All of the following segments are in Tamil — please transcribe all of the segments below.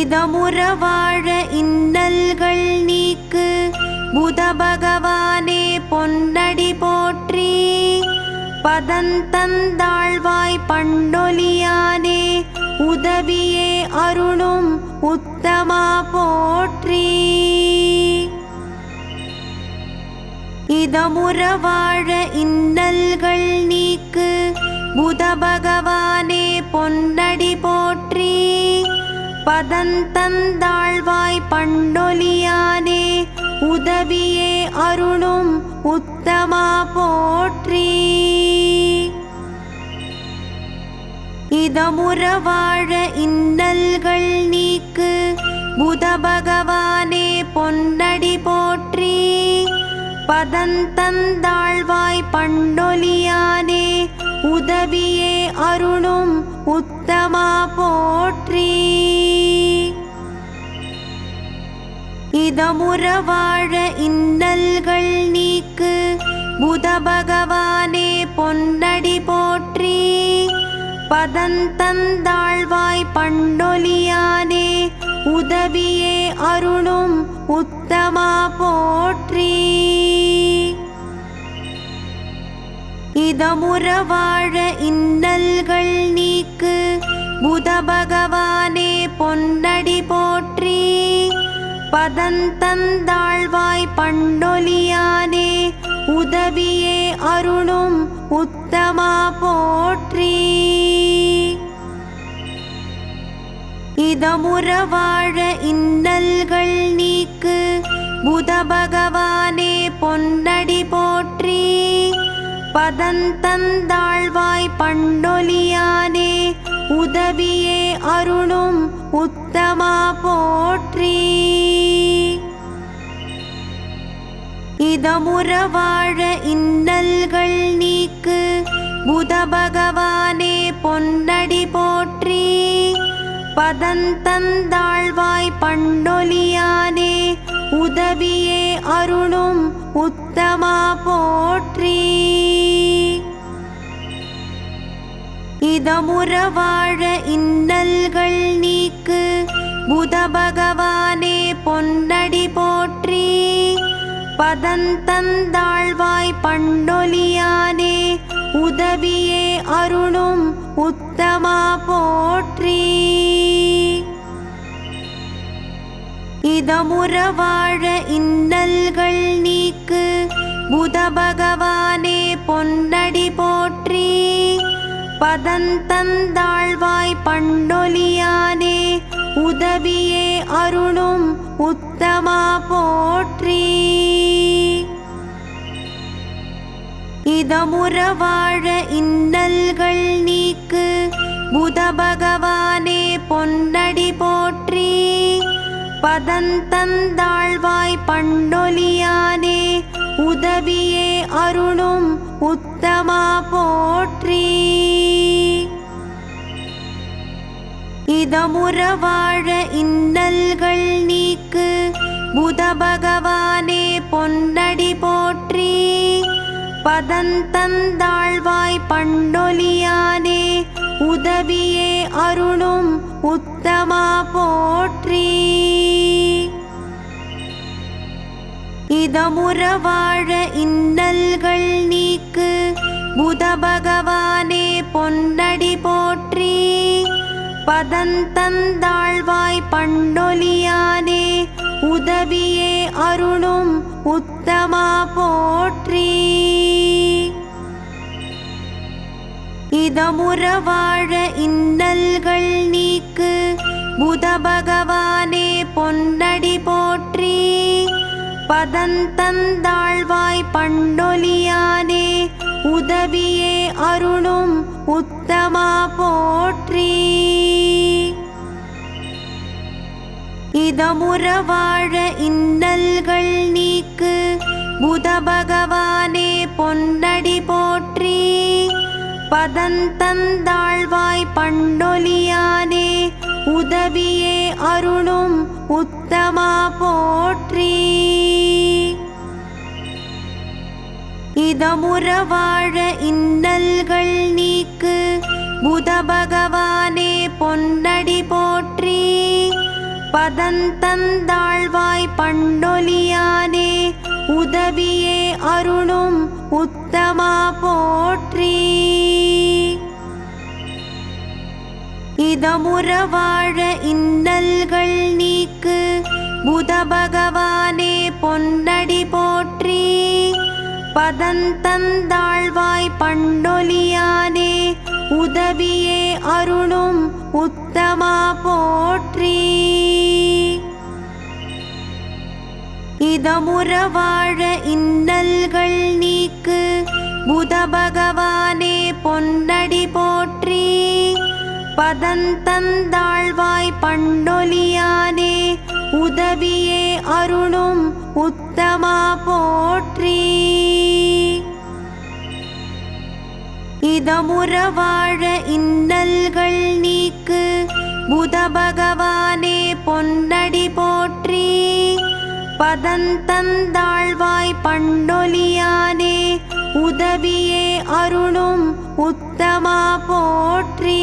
இதமுற வாழ இன்னல்கள் நீக்கு புத பகவானே பொன்னடி போற்றி. பதந்தந்தாழ்வாய் பண்டொலியானே உதவியே அருளும் உத்தமா போற்றி. இதமுற வாழ இன்னல்கள் நீக்கு புத பகவானே பொன்னடி போற்றி. பதந்தந்தாழ்வாய் பண்டொலியானே உதவியே அருளும் உத்தமா போற்றி. இதமுற வாழ இன்னல்கள் நீக்கு புத பகவானே பொன்னடி போற்றி. பதந்தந்தாழ்வாய் பண்டொலியானே உதவியே அருளும் உத்தமா போற்றி. இதமுற வாழ இன்னல்கள் நீக்கு புத பகவானே பொன்னடி போற்றி. பதந்தந்தாழ்வாய் பண்டொலியானே உதவியே அருளும் உத்தமா போற்றி. இதமுற வாழ இன்னல்கள் நீக்கு புத பகவானே பொன்னடி போற்றி. பதந்தந்தாழ்வாய் பண்டொலியானே உதவியே அருளும் உத்தமா போற்றி. இதமுற வாழ இன்னல்கள் நீக்கு புத பகவானே பொன்னடி போற்றி. பதந்தந்தாழ்வாய் பண்டொலியானே உதவியே அருளும் உத்தமா போற்றி. இதமுற வாழ இன்னல்கள் நீக்கு புத பகவானே பொன்னடி போற்றி. பதந்தந்தாழ்வாய் பண்டொலியானே உதவியே அருளும் உத்தமா போற்றி. இதமுற வாழ இன்னல்கள் நீக்கு புத பகவானே பொன்னடி போற்றி. பதந்தந்தாழ்வாய் பண்டொலியானே உதவியே அருளும் உத்தமா போற்றி. இதமுற வாழ இன்னல்கள் நீக்கு புத பகவானே பொன்னடி போற்றி. பதந்தந்தாழ்வாய் பண்டொலியானே உதவியே அருளும் உத்தமா போற்றி. இதமுற வாழ இன்னல்கள் நீக்கு புத பகவானே பொன்னடி போற்றி. பதந்தந்தாழ்வாய் பண்டொலியானே உதவியே அருளும் உத்தமா போற்றி. இதமுற வாழ இன்னல்கள் நீக்கு புத பகவானே பொன்னடி போற்றி. பதந்தந்தாழ்வாய் பண்டொலியானே உதவியே அருளும் உத்தமா போற்றி. இதமுற வாழ இன்னல்கள் நீக்கு புத பகவானே பொன்னடி போற்றி. பதந்தந்தாழ்வாய் பண்டொலியானே உதவியே அருளும் உத்தமா போற்றி. இதமுற வாழ இன்னல்கள் நீக்கு புத பகவானே பொன்னடி போற்றி. பதந்தந்தாழ்வாய் பண்டொலியானே உதவியே அருளும் உத்தமா போற்றி. இதமுற வாழ இன்னல்கள் நீக்கு புத பகவானே பொன்னடி போற்றி. பதந்தந்தாழ்வாய் பண்டொலியானே உதவியே அருளும் உத்தமா போற்றி. இதமுற வாழ இன்னல்கள் நீக்கு புத பகவானே பொன்னடி போற்றி. பதந்தந்தாழ்வாய் பண்டொலியானே உதவியே அருளும் உத்தமா போற்றி. இதமுற வாழ இன்னல்கள் நீக்கு புத பகவானே பொன்னடி போற்றி. பதந்தந்தாழ்வாய் பண்டொலியானே உதவியே அருளும் உத்தமா போற்றி. இதமுற வாழ இன்னல்கள் நீக்கு புத பகவானே பொன்னடி போற்றி. பதந்தந்தாழ்வாய் பண்டொலியானே உதவியே அருளும் உத்தமா போற்றி. இதமுற வாழ இன்னல்கள் நீக்கு புத பகவானே பொன்னடி போற்றி. பதந்தந்தாழ்வாய் பண்டொலியானே உதவியே அருளும் உத்தமா போற்றி.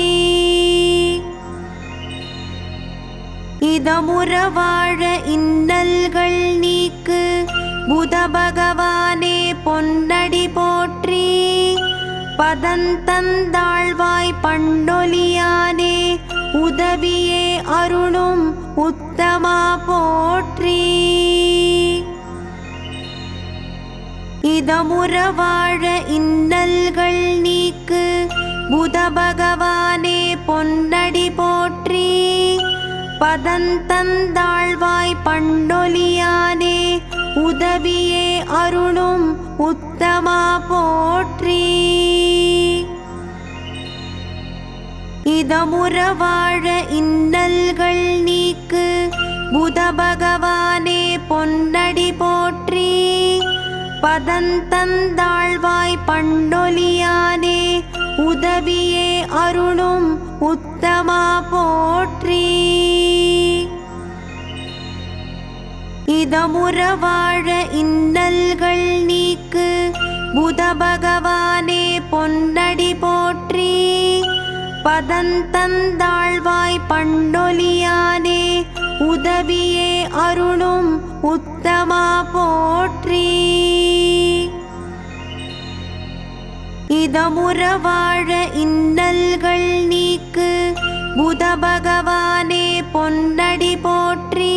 இதமுற வாழ இன்னல்கள் நீக்கு புத பகவானே பொன்னடி போற்றி. பதந்தந்தாழ்வாய் பண்டொலியானே உதவியே அருளும் உத்தமா போற்றி. இதமுற வாழ இன்னல்கள் நீக்கு புத பகவானே பொன்னடி போற்றி. பதந்தந்தாழ்வாய் பண்டொலியானே உதவியே அருளும் உத்தமா போற்றி. இதமுற வாழ இன்னல்கள் நீக்கு புத பகவானே பொன்னடி போற்றி. பதந்தந்தாழ்வாய் பண்டொலியானே உதவியே அருளும் உத்தமா போற்றி. இதமுற வாழ இன்னல்கள் நீக்கு புத பகவானே பொன்னடி போற்றி. பதந்தந்தாழ்வாய் பண்டொலியானே உதவியே அருளும் உத்தமா போற்றி. இதமுற வாழ இன்னல்கள் நீக்கு புத பகவானே பொன்னடி போற்றி.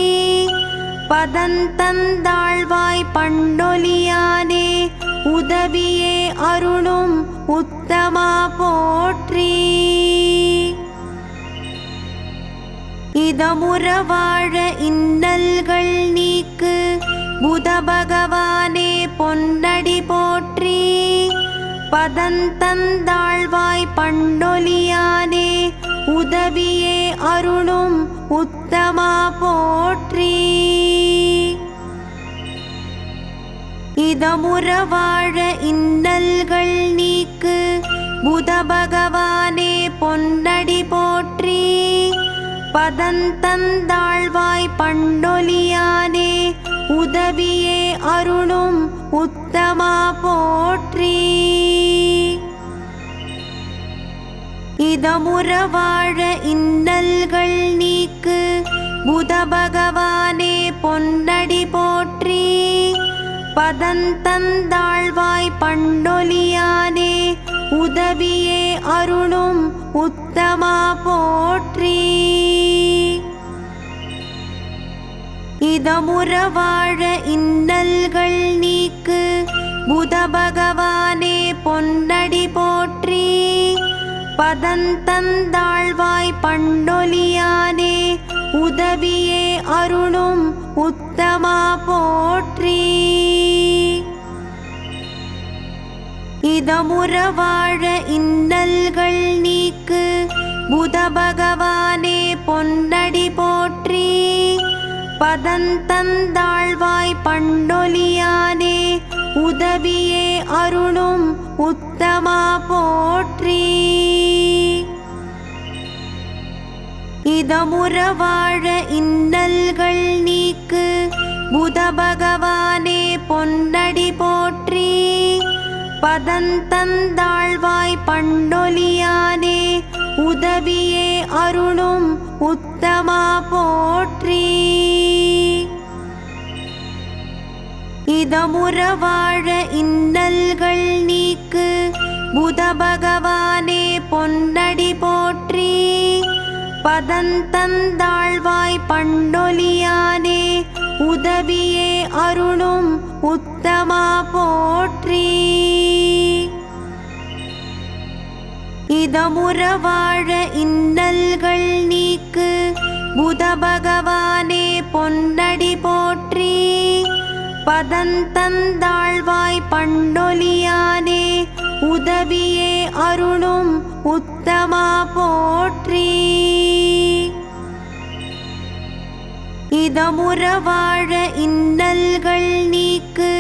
பதந்தந்தாழ்வாய் பண்டொலியானே உதவியே அருளும் உத்தமா போற்றி. இதமுற வாழ இன்னல்கள் நீக்கு புத பகவானே பொன்னடி போற்றி. பதந்தந்தாழ்வாய் பண்டொலியானே உதவியே அருளும் உத்தமா போற்றி. இதமுற வாழ இன்னல்கள் நீக்கு புத பகவானே பொன்னடி போற்றி. பதந்தந்தாழ்வாய் பண்டொலியானே உதவியே அருளும் உத்தமா போற்றி. இதமுற வாழ இன்னல்கள் நீக்கு புத பகவானே பொன்னடி போற்றி. பதந்தந்தாழ்வாய் பண்டொலியானே உதவியே அருளும் உத்தமா போற்றி. இதமுற வாழ இன்னல்கள் நீக்கு புத பகவானே பொன்னடி போற்றி. பதந்தந்தாழ்வாய் பண்டொலியானே உதவியே அருளும் உத்தமா போற்றி. இதமுற வாழ இன்னல்கள் நீக்கு புத பகவானே பொன்னடி போற்றி. பதந்தந்தாழ்வாய் பண்டொலியானே உதவியே அருளும் உத்தமா போற்றி. இதமுற வாழ இன்னல்கள் நீக்கு புத பகவானே பொன்னடி போற்றி. பதந்தந்தாழ்வாய் பண்டொலியானே உதவியே அருளும் உத்தமா போற்றி. இதமுற வாழ இன்னல்கள் நீக்கு புத பகவானே பொன்னடி போற்றி. பதந்தந்தாழ்வாய் பண்டொலியானே உதவியே அருளும் உத்தமா போற்றி. இதமுற வாழ இன்னல்கள் நீக்கு புத பகவானே பொன்னடி போற்றி. பதந்தந்தாழ்வாய் பண்டொலியானே உதவியே அருளும் உத்தமா போற்றி. இதமுற வாழ இன்னல்கள் நீக்கு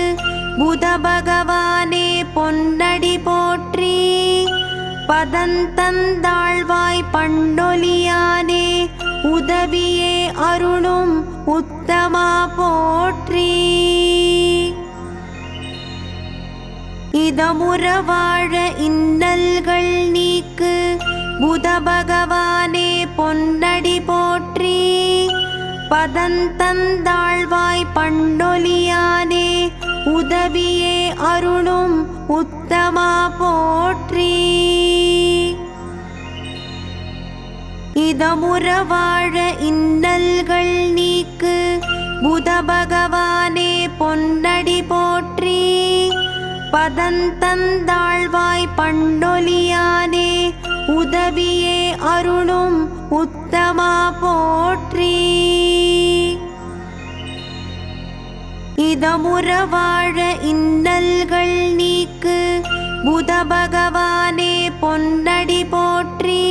புத பகவானே பொன்னடி போற்றி. பதந்தந்தாழ்வாய் பண்டொலியானே உதவியே அருளும் உத்தமா போற்றி. இதமுற வாழ இன்னல்கள் நீக்கு புத பகவானே பொன்னடி போற்றி. பதந்தந்தாழ்வாய் பண்டொலியானே உதவியே அருளும் உத்தமா போற்றி. இதமுற வாழ இன்னல்கள் நீக்கு புத பகவானே பொன்னடி போற்றி. பதந்தந்தாழ்வாய் பண்டொலியானே உதவியே அருளும் உத்தமா போற்றி. இதமுற வாழ இன்னல்கள் நீக்கு புத பகவானே பொன்னடி போற்றி.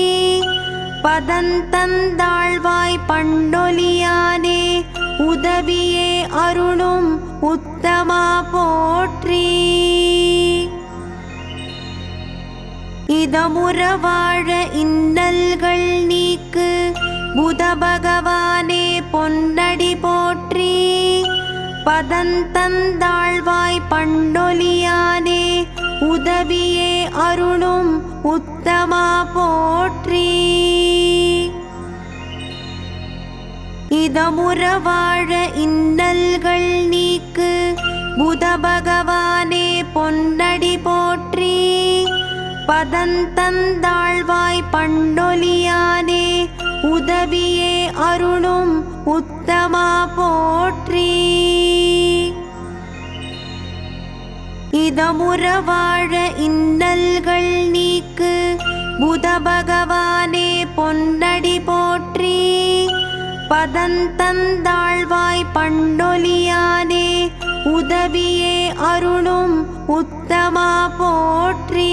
பதந்தந்தாழ்வாய் பண்டொலியானே உதவியே அருளும் உத்தமா போற்றி. இதமுற வாழ இன்னல்கள் நீக்கு புத பகவானே பொன்னடி போற்றி. பதந்தந்தாழ்வாய் பண்டொலியானே உதவியே அருளும் உத்தமா போற்றி. இதமுற வாழ இன்னல்கள் நீக்கு புத பகவானே பொன்னடி போற்றி. பதந்தந்தாழ்வாய் பண்டொலியானே உதவியே அருளும் உத்தமா போற்றி. இதமுற வாழ இன்னல்கள் நீக்கு புத பகவானே பொன்னடி போற்றி. பதந்தந்தாழ்வாய் பண்டொலியானே உதவியே அருளும் உத்தமா போற்றி.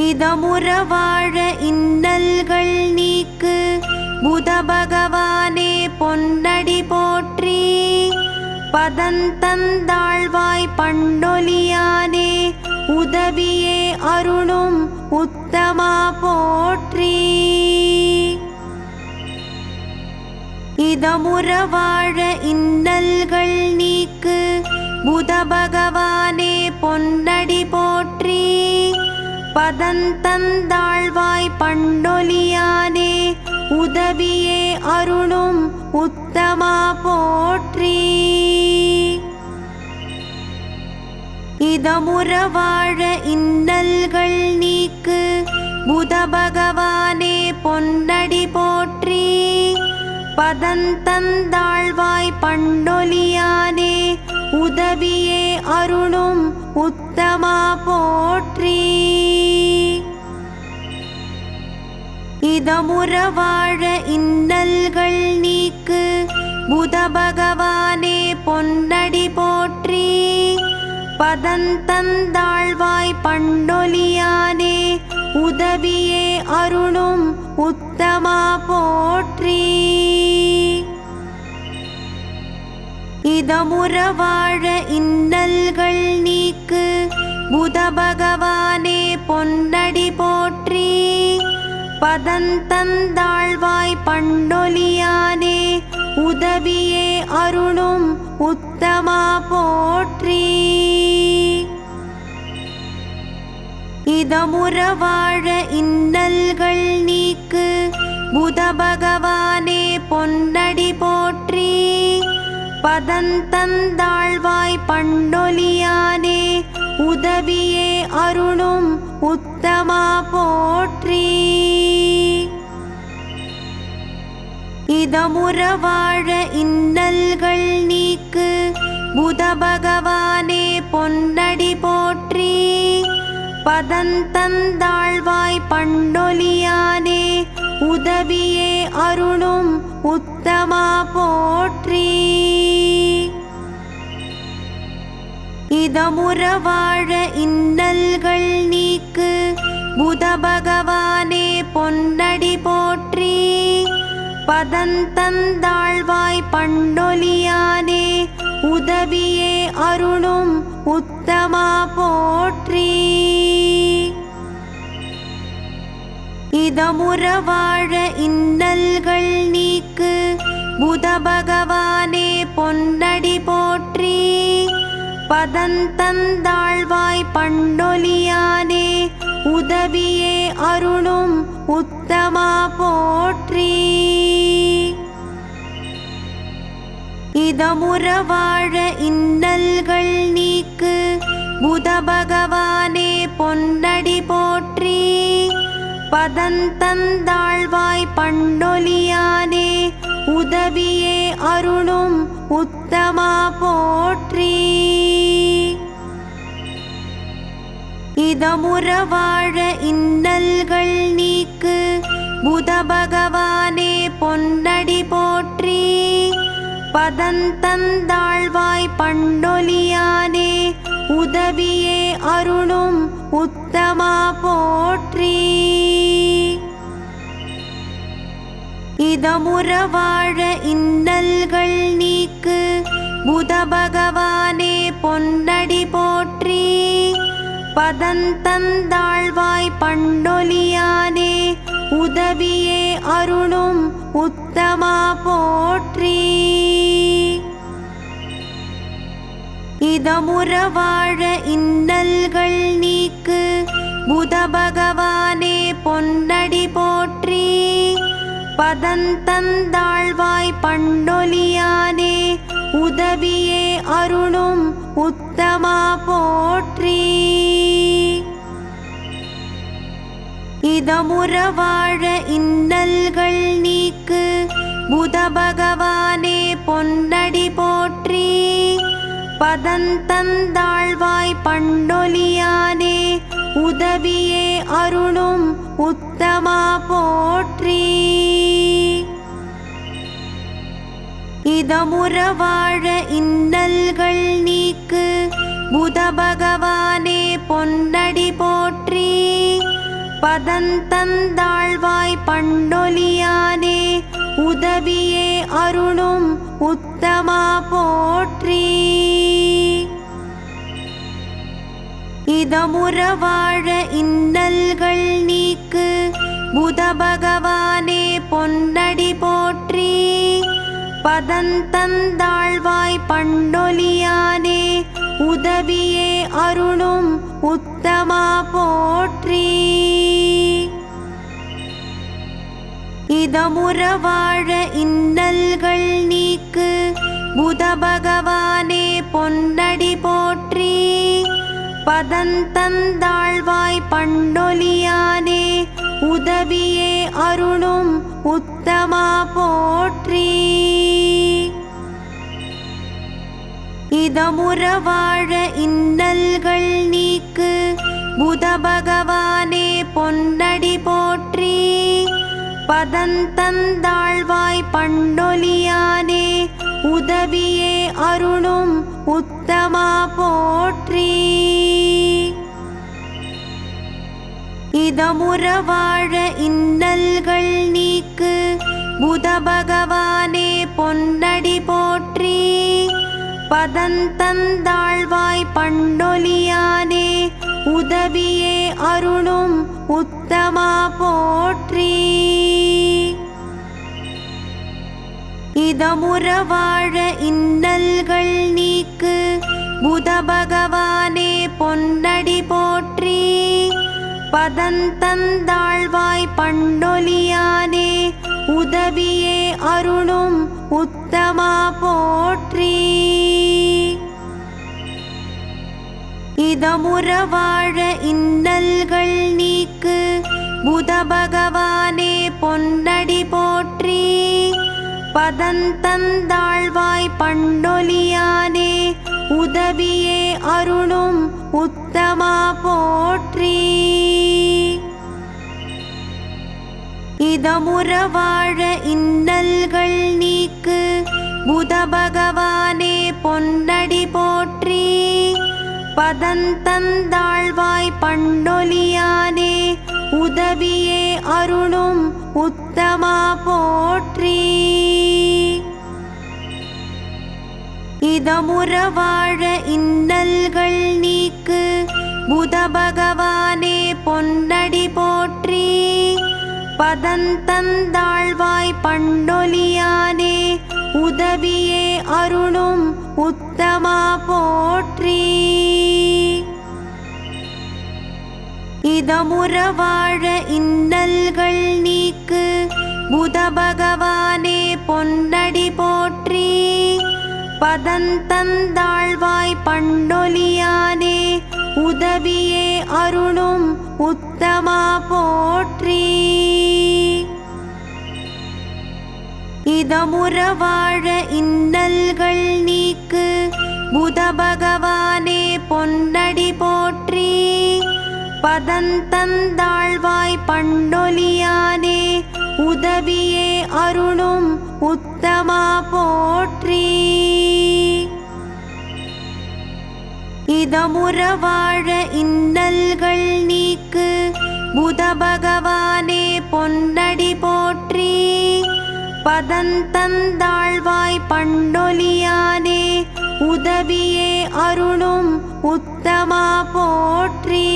இதமுற வாழ இன்னல்கள் நீக்கு புத பகவானே பொன்னடி போற்றி. பதந்தந்தாழ்வாய் பண்டொலியானே உதவியே அருளும் உத்தமா போற்றி. இதமுற வாழ இன்னல்கள் நீக்கு புத பகவானே பொன்னடி போற்றி. பதந்தந்தாழ்வாய் பண்டொலியானே உதவியே அருளும் உத்தமா போற்றி. இதமுற வாழ இன்னல்கள் நீக்கு புத பகவானே பொன்னடி போற்றி. பதந்தந்தாழ்வாய் பண்டொலியானே உதவியே அருளும் உத்தமா போற்றி. இதமுற வாழ இன்னல்கள் நீக்கு புத பகவானே பொன்னடி போற்றி. பதந்தந்தாழ்வாய் பண்டொலியானே உதவியே அருளும் உத்தமா போற்றி. இதமுற வாழ இன்னல்கள் நீக்கு புத பகவானே பொன்னடி போற்றி. பதந்தந்தாழ்வாய் பண்டொலியானே உதவியே அருளும் உத்தமா போற்றி. இதமுற வாழ இன்னல்கள் நீக்கு புத பகவானே பொன்னடி போற்றி. பதந்தந்தாழ்வாய் பண்டொலியானே உதவியே அருளும் உத்தமா போற்றி. இதமுற வாழ இன்னல்கள் நீக்கு புத பகவானே பொன்னடி போற்றி. பதந்தந்தாழ்வாய் பண்டொலியானே உதவியே அருளும் உத்தமா போற்றி. இதமுற வாழ இன்னல்கள் நீக்கு புத பகவானே பொன்னடி போற்றி. பதந்தந்தாழ்வாய் பண்டொலியானே உதவியே அருளும் உத்தமா போற்றி. இதமுற வாழ இன்னல்கள் நீக்கு புத பகவானே பொன்னடி போற்றி. பதந்தந்தாழ்வாய் பண்டொலியானே உதவியே அருளும் உத்தமா போற்றி. இதமுற வாழ இன்னல்கள் நீக்கு புத பகவானே பொன்னடி போற்றி. பதந்தந்தாழ்வாய் பண்டொலியானே உதவியே அருளும் உத்தமா போற்றி. இதமுற வாழ இன்னல்கள் நீக்கு புத பகவானே பொன்னடி போற்றி. பதந்தந்தாழ்வாய் பண்டொலியானே உதவியே அருளும் உத்தமா போற்றி. இதமுற வாழ இன்னல்கள் நீக்கு புத பகவானே பொன்னடி போற்றி. பதந்தந்தாழ்வாய் பண்டொலியானே உதவியே அருளும் உத்தமா போற்றி. இதமுற வாழ இன்னல்கள் நீக்கு புத பகவானே பொன்னடி போற்றி. பதந்தந்தாழ்வாய் பண்டொலியானே உதவியே அருளும் உத்தமா போற்றி. இதமுற வாழ இன்னல்கள் நீக்கு புத பகவானே பொன்னடி போற்றி. பதந்தந்தாழ்வாய் பண்டொலியானே உதவியே அருளும் உத்தமா போற்றி. இதமுற வாழ இன்னல்கள் நீக்கு புத பகவானே பொன்னடி போற்றி. பதந்தந்தாழ்வாய் பண்டொலியானே உதவியே அருளும் உத்தமா போற்றி. இதமுற வாழ இன்னல்கள் நீக்கு புத பகவானே பொன்னடி போற்றி. பதந்தந்தாழ்வாய் பண்டொலியானே உதவியே அருளும் உத்தமா போற்றி. இதமுற வாழ இன்னல்கள் நீக்கு புத பகவானே பொன்னடி போற்றி. பதந்தந்தாழ்வாய் பண்டொலியானே உதவியே அருளும் உத்தமா போற்றி. இதமுற வாழ இன்னல்கள் நீக்கு புத பகவானே பொன்னடி போற்றி. பதந்தந்தாழ்வாய் பண்டொலியானே உதவியே அருளும் உத்தமா போற்றி. இதமுற வாழ இன்னல்கள் நீக்கு புத பகவானே பொன்னடி போற்றி. பதந்தந்தாழ்வாய் பண்டொலியானே உதவியே அருளும் உத்தமா போற்றி. இதமுற வாழ இன்னல்கள் நீக்கு புத பகவானே பொன்னடி போற்றி. பதந்தந்தாழ்வாய் பண்டொலியானே உதவியே அருளும் உத்தமா போற்றி. போற்றி. இதமுற வாழ இன்னல்கள் நீக்கு புத பகவானே பொன்னடி போற்றி. பதந்தந்தாழ்வாய் பண்டொலியானே உதவியே அருளும் உத்தமா போற்றி. இதமுற வாழ இன்னல்கள் நீக்கு புத பகவானே பொன்னடி போற்றி. பதந்தந்தாழ்வாய் பண்டொலியானே உதவியே அருளும் உத்தமா போற்றி. இதமுற வாழ இன்னல்கள் நீக்கு புத பகவானே பொன்னடி போற்றி. பதந்தந்தாழ்வாய் பண்டொலியானே உதவியே அருளும் உத்தமா போற்றி. இதமுற வாழ இன்னல்கள் நீக்கு புத பகவானே பொன்னடி போற்றி. பதந்தந்தாழ்வாய் பண்டொலியானே உதவியே அருளும் உத்தமா போற்றி. இதமுற வாழ இன்னல்கள் நீக்கு புத பகவானே பொன்னடி போற்றி. பதந்தந்தாழ்வாய் பண்டொலியானே உதவியே அருளும் உத்தமா போற்றி. இதமுற வாழ இன்னல்கள் நீக்கு புத பகவானே பொன்னடி போற்றி. பதந்தந்தாழ்வாய் பண்டொலியானே உதவியே அருளும் உத்தமா போற்றி.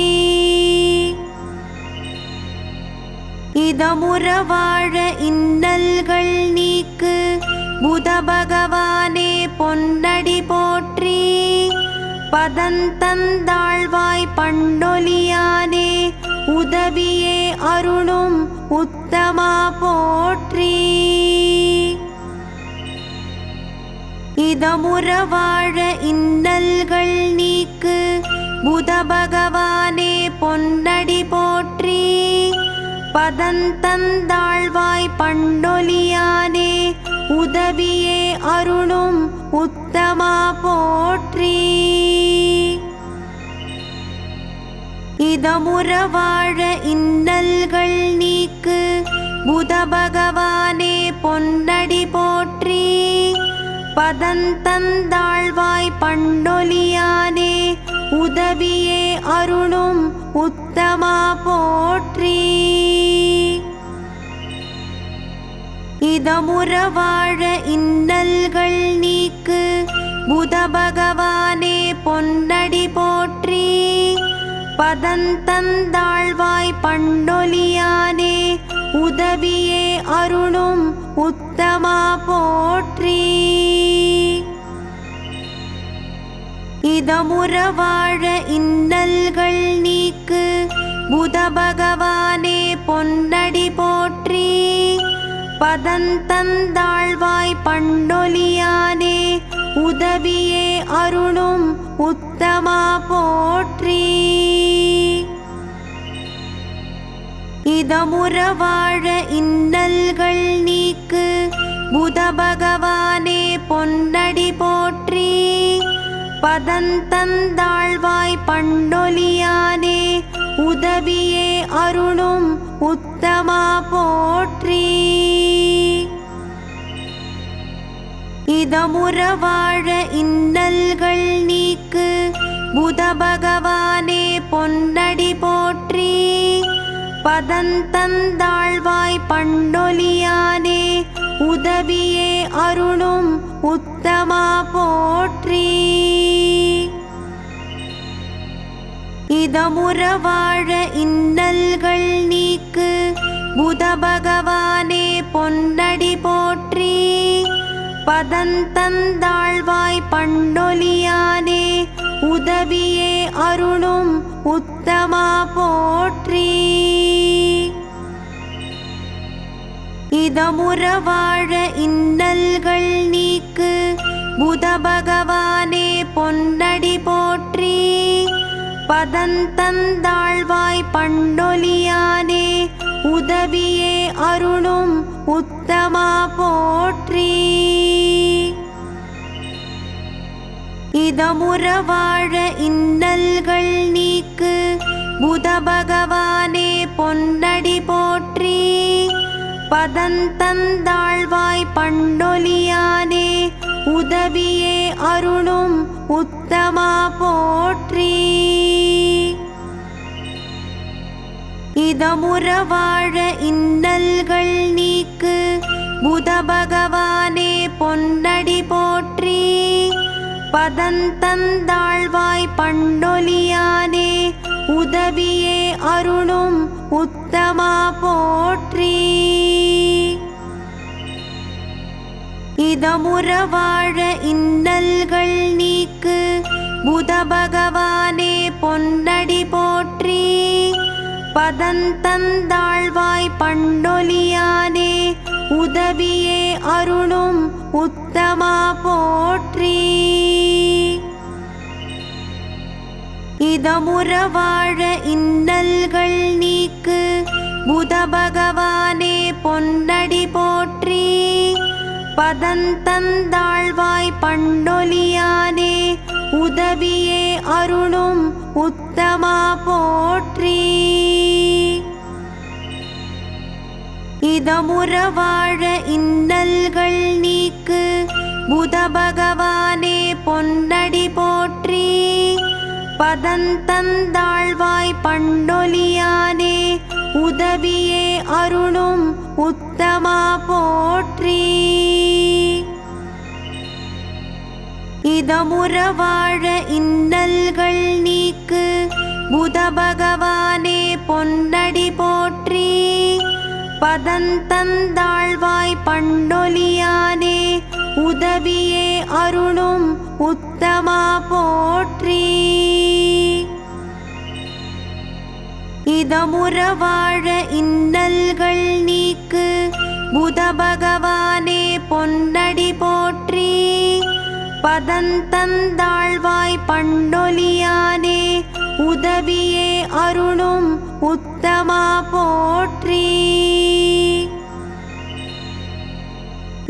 இதமுற வாழ இன்னல்கள் நீக்கு புத பகவானே பொன்னடி போற்றி. பதந்தந்தாழ்வாய் பண்டொலியானே உதவியே அருளும் உத்தமா போற்றி. இதமுற வாழ இன்னல்கள் நீக்கு புத பகவானே பொன்னடி போற்றி. பதந்தந்தாழ்வாய் பண்டொலியானே உதவியே அருளும் உத்தமா போற்றி. இதமுற வாழ இன்னல்கள் நீக்கு புத பகவானே பொன்னடி போற்றி. பதந்தந்தாழ்வாய் பண்டொலியானே உதவியே அருளும் உத்தமா போற்றி. இதமுற வாழ இன்னல்கள் நீக்கு புத பகவானே பொன்னடி போற்றி. பதந்தந்தாழ்வாய் பண்டொலியானே உதவியே அருளும் உத்தமா போற்றி. இதமுற வாழ இன்னல்கள் நீக்கு புத பகவானே பொன்னடி போற்றி. பதந்தந்தாழ்வாய் பண்டொலியானே உதவியே அருளும் உத்தமா போற்றி. இதமுற வாழ இன்னல்கள் நீக்கு புத பகவானே பொன்னடி போற்றி. பதந்தந்தாழ்வாய் பண்டொலியானே உதவியே அருளும் உத்தமா போற்றி. இதமுற வாழ இன்னல்கள் நீக்கு புத பகவானே பொன்னடி போற்றி. பதந்தந்தாழ்வாய் பண்டொலியானே உதவியே அருளும் உத்தமா போற்றி. இதமுற வாழ இன்னல்கள் நீக்கு புத பகவானே பொன்னடி போற்றி. பதந்தந்தாழ்வாய் பண்டொலியானே உதவியே அருளும் உத்தமா போற்றி. இதமுற வாழ இன்னல்கள் நீக்கு புத பகவானே பொன்னடி போற்றி. பதந்தந்தாழ்வாய் பண்டொலியானே உதவியே அருளும் உத்தமா போற்றி. இதமுற வாழ இன்னல்கள் நீக்கு புத பகவானே பொன்னடி போற்றி. பதந்தந்தாழ்வாய் பண்டொலியானே உதவியே அருளும் உத்தமா போற்றி. இதமுற வாழ இன்னல்கள் நீக்கு புத பகவானே பொன்னடி போற்றி. பதந்தந்தாழ்வாய் பண்டொலியானே உதவியே அருளும் உத்தமா போற்றி. இதமுற வாழ இன்னல்கள் நீக்கு புத பகவானே பொன்னடி போற்றி. பதந்தந்தாழ்வாய் பண்டொலியானே உதவியே அருளும் உத்தமா போற்றி. இதமுற வாழ இன்னல்கள் நீக்கு புத பகவானே பொன்னடி போற்றி. பதந்தந்தாழ்வாய் பண்டொலியானே உதவியே அருளும் உத்தமா போற்றி. இதமுற வாழ இன்னல்கள் நீக்கு புத பகவானே பொன்னடி போற்றி. பதந்தந்தாழ்வாய் பண்டொலியானே உதவியே அருளும் உத்தமா போற்றி. இதமுற வாழ இன்னல்கள் நீக்கு புத பகவானே பொன்னடி போற்றி. பதந்தந்தாழ்வாய் பண்டொலியானே உதவியே அருளும் உத்தமா போற்றி. இதமுற வாழ இன்னல்கள் நீக்கு புத பகவானே பொன்னடி போற்றி. பதந்தந்தாழ்வாய் பண்டொலியானே உதவியே அருளும் உத்தமா போற்றி.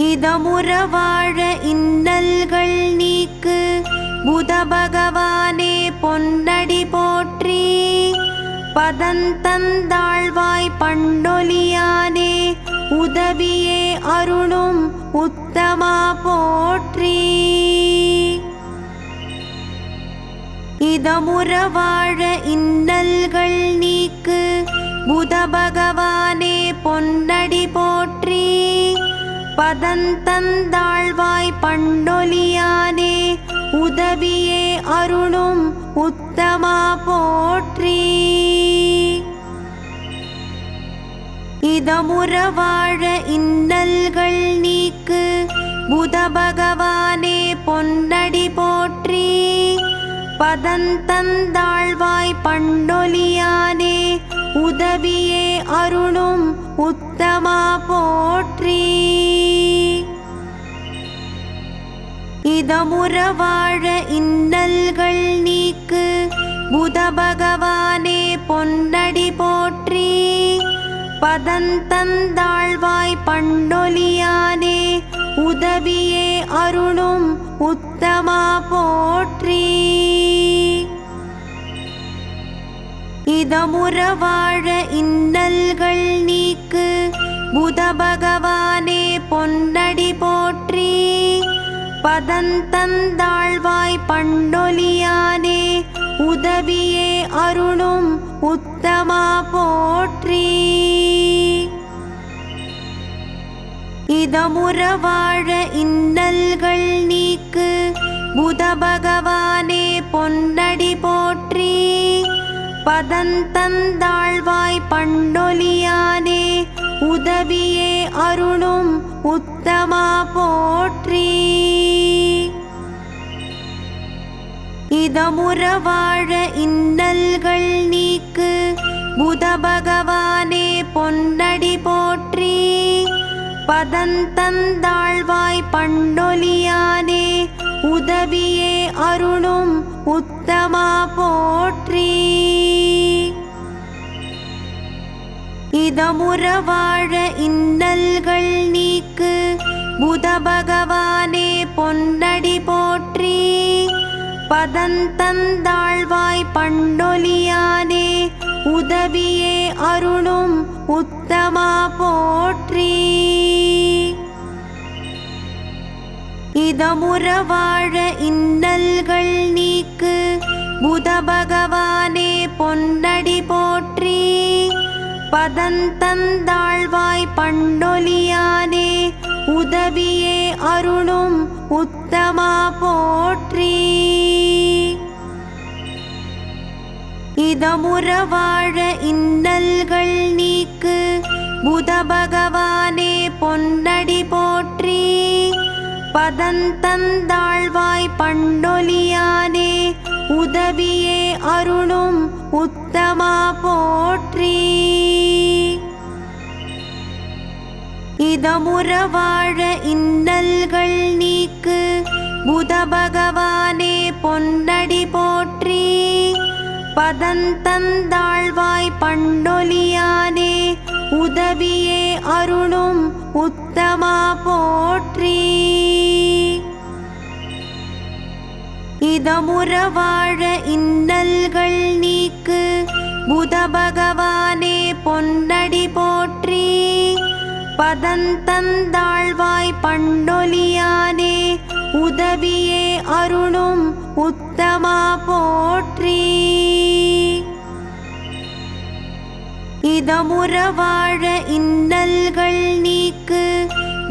இதமுற வாழ இன்னல்கள் நீக்கு புத பகவானே பொன்னடி போற்றி. பதந்தந்தாழ்வாய் பண்டொலியானே உதவியே அருளும் உத்தமா போற்றி. இதமுற வாழ இன்னல்கள் நீக்கு புத பகவானே பொன்னடி போற்றி. பதந்தந்தாழ்வாய் பண்டொலியானே உதவியே அருளும் உத்தமா போற்றி. இதமுற வாழ இன்னல்கள் நீக்கு புத பகவானே பொன்னடி போற்றி. பதந்தந்தாழ்வாய் பண்டொலியானே உதவியே அருளும் உத்தமா போற்றி. இதமுற வாழ இன்னல்கள் நீக்கு புத பகவானே பொன்னடி போற்றி. பதந்தந்தாழ்வாய் பண்டொலியானே உதவியே அருளும் உத்தமா போற்றி. இதமுற வாழ இன்னல்கள் நீக்கு புத பகவானே பொன்னடி போற்றி. பதந்தந்தாழ்வாய் பண்டொலியானே உதவியே அருளும் உத்தமா போற்றி. இதமுற வாழ இன்னல்கள் நீக்கு புத பகவானே பொன்னடி போற்றி. பதந்தந்தாழ்வாய் பண்டொலியானே உதவியே அருளும் உத்தமா போற்றி. இதமுற வாழ இன்னல்கள் நீக்கு புத பகவானே பொன்னடி போற்றி. பதந்தந்தாழ்வாய் பண்டொலியானே உதவியே அருளும் உத்தமா போற்றி. இதமுற வாழ இன்னல்கள் நீக்கு புத பகவானே பொன்னடி போற்றி. பதந்தந்தாழ்வாய் பண்டொலியானே உதவியே அருளும் உத்தமா போற்றி. இதமுற வாழ இன்னல்கள் நீக்கு புத பகவானே பொன்னடி போற்றி. பதந்தந்தாழ்வாய் பண்டொலியானே உதவியே அருளும் உத்தமா போற்றி. இதமுற வாழ இன்னல்கள் நீக்கு புத பகவானே பொன்னடி போற்றி. பதந்தந்தாழ்வாய் பண்டொலியானே உதவியே அருளும் உத்தமா போற்றி. இதமுற வாழ இன்னல்கள் நீக்கு புத பகவானே பொன்னடி போற்றி. பதந்தந்தாழ்வாய் பண்டொலியானே உதவியே அருளும் உத்தமா போற்றி. இதமுற வாழ இன்னல்கள் நீக்கு புத பகவானே பொன்னடி போற்றி. பதந்தந்தாழ்வாய் பண்டொலியானே உதவியே அருளும் உத்தமா போற்றி. இதமுற வாழ இன்னல்கள் நீக்கு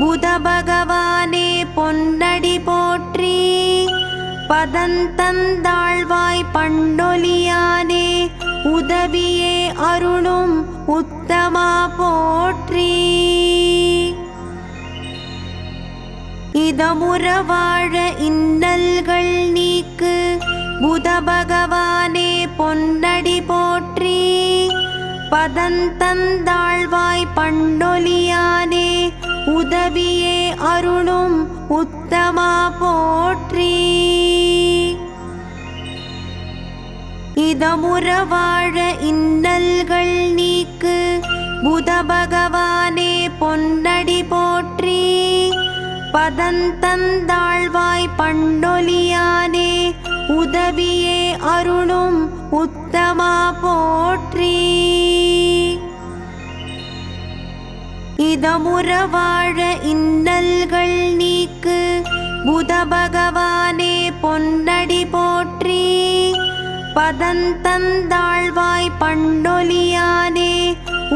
புத பகவானே பொன்னடி போற்றி. பதந்தந்தாழ்வாய் பண்டொலியானே உதவியே அருளும் உத்தமா போற்றி. இதமுற வாழ இன்னல்கள் நீக்கு புத பகவானே பொன்னடி போற்றி. பதந்தந்தாழ்வாய் பண்டொலியானே உதவியே அருளும் உத்தமா போற்றி. இதமுற வாழ இன்னல்கள் நீக்கு புத பகவானே பொன்னடி போற்றி. பதந்தந்தாழ்வாய் பண்டொலியானே உதவியே அருளும் உத்தமா போற்றி. இதமுற வாழ இன்னல்கள் நீக்கு புத பகவானே பொன்னடி போற்றி. பதந்தந்தாழ்வாய் பண்டொலியானே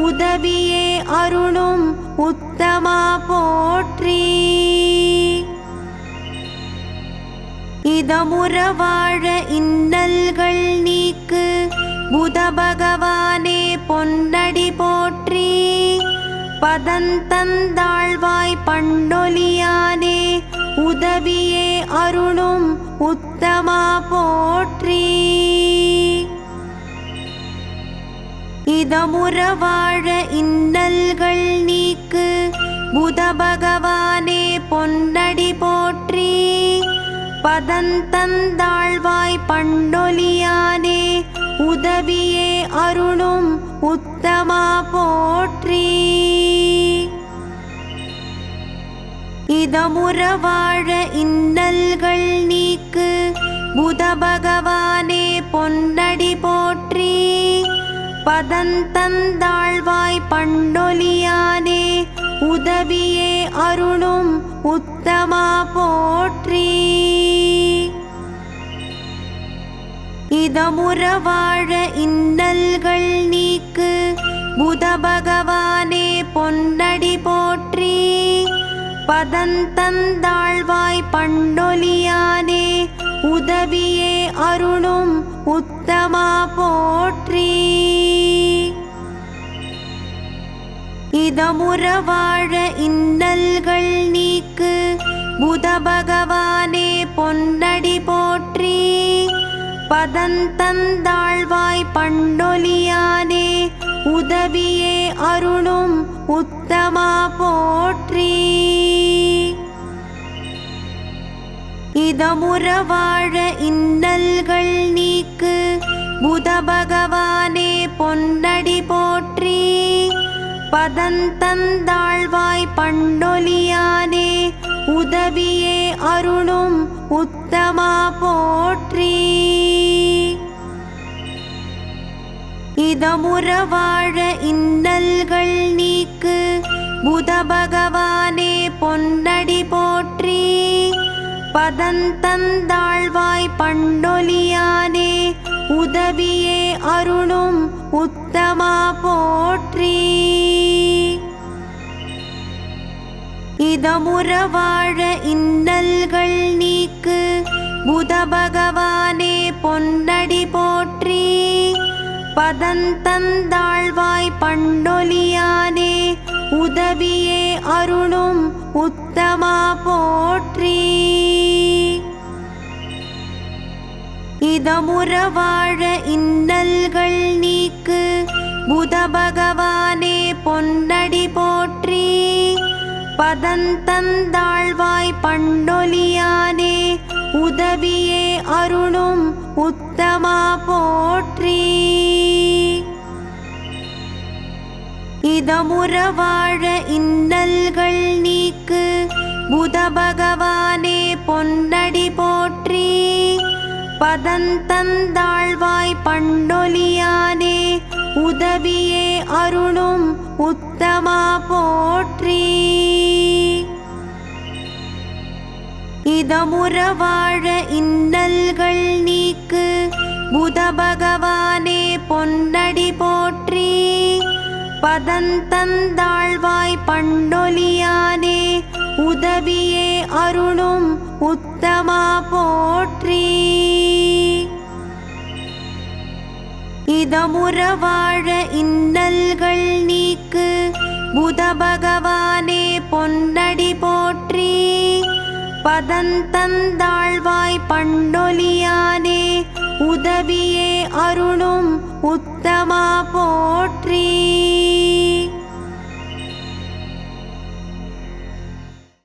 உதவியே அருளும் உத்தமா போற்றி. இதமுற வாழ இன்னல்கள் நீக்கு புத பகவானே பொன்னடி போற்றி. பதந்தந்தாழ்வாய் பண்டொலியானே உதவியே அருளும் உத்தமா போற்றி. இதமுற வாழ இன்னல்கள் நீக்கு புத பகவானே பொன்னடி போற்றி. பதந்தந்தாழ்வாய் பண்டொலியானே உதவியே அருளும் உத்தமா போற்றி. இதமுற வாழ இன்னல்கள் நீக்கு புத பகவானே பொன்னடி போற்றி. பதந்தந்தாழ்வாய் பண்டொலியானே உதவியே அருளும் உத்தமா போற்றி. இதமுற வாழ இன்னல்கள் நீக்கு புத பகவானே பொன்னடி போற்றி. பதந்தந்தாழ்வாய் பண்டொலியானே உதவியே அருளும் உத்தமா போற்றி. இதமுற வாழ இன்னல்கள் நீக்கு புத பகவானே பொன்னடி போற்றி. பதந்தந்தாழ்வாய் பண்டொலியானே உதவியே அருளும் உத்தமா உத்தமா போற்றி. இதமுற வாழ இன்னல்கள் நீக்கு புத பகவானே பொன்னடி போற்றி. பதந்தந்தாழ்வாய் பண்டொலியானே உதவியே அருளும் உத்தமா போற்றி. இதமுற வாழ இன்னல்கள் நீக்கு புத பகவானே பொன்னடி போற்றி. பதந்தந்தாழ்வாய் பண்டொலியானே உதவியே அருளும் உத்தமா போற்றி. இதமுற வாழ இன்னல்கள் நீக்கு புத பகவானே பொன்னடி போற்றி. பதந்தந்தாழ்வாய் பண்டொலியானே உதவியே அருளும் உத்தமா போற்றி. இதமுற வாழ இன்னல்கள் நீக்கு புத பகவானே பொன்னடி போற்றி. பதந்தந்தாழ்வாய் பண்டொலியானே உதவியே அருளும் உத்தமா போற்றி. இதமுற வாழ இன்னல்கள் நீக்கு புத பகவானே பொன்னடி போற்றி. பதந்தந்தாழ்வாய் பண்டொலியானே உதவியே அருளும் உத்தமா போற்றி. இதமுற வாழ இன்னல்கள் நீக்கு புத பகவானே பொன்னடி போற்றி. பதந்தந்தாழ்வாய் பண்டொலியானே உதவியே அருளும் உத்தமா போற்றி. இதமுற வாழ இன்னல்கள் நீக்கு புத பகவானே பொன்னடி போற்றி. பதந்தந்தாழ்வாய் பண்டொலியானே உதவியே அருளும் உத்தமா போற்றி.